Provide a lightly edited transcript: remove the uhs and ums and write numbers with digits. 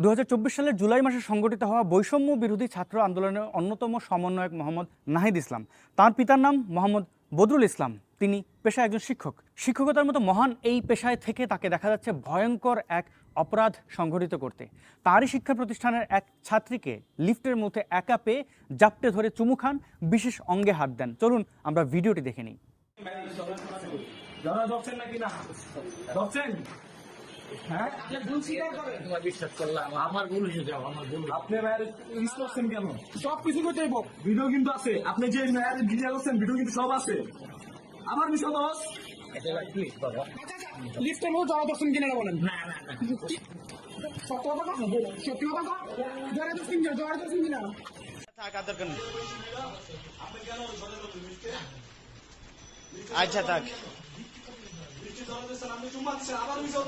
2024 সালের জুলাই মাসে সংগঠিত হওয়া বৈষম্য বিরোধী ছাত্র আন্দোলনের অন্যতম সমন্বয়ক মোহাম্মদ নাহিদ ইসলাম, তার পিতার নাম মোহাম্মদ বদরুল ইসলাম। তিনি পেশায় একজন শিক্ষক। শিক্ষকতার মতো মহান এই পেশায় থেকে তাকে দেখা যাচ্ছে ভয়ঙ্কর এক অপরাধ সংঘটিত করতে। তারই শিক্ষা প্রতিষ্ঠানের এক ছাত্রীকে লিফটের মধ্যে একা পেয়ে জাপটে ধরে চুমু খান, বিশেষ অঙ্গে হাত দেন। চলুন আমরা ভিডিওটি দেখে নিই। বিশ্বাস করলাম আমার ভুল হয়েছে, আমার ভুল। আপনি মিস করছেন কেন? সবকিছু করতে ভিডিও কিন্তু আছে। আপনি যে ভিডিও করছেন ভিডিও কিন্তু সব আছে। আমার বিষয় দোষ প্লিজ বাবা, লিফটের মধ্যে যাওয়া দর্শন কিনে বলেন। না না না, সত্য কথা সত্যি কথা জোরে দর্শন কিনা জোরে দর্শন কিনা আচ্ছা থাক। আবার বিষয়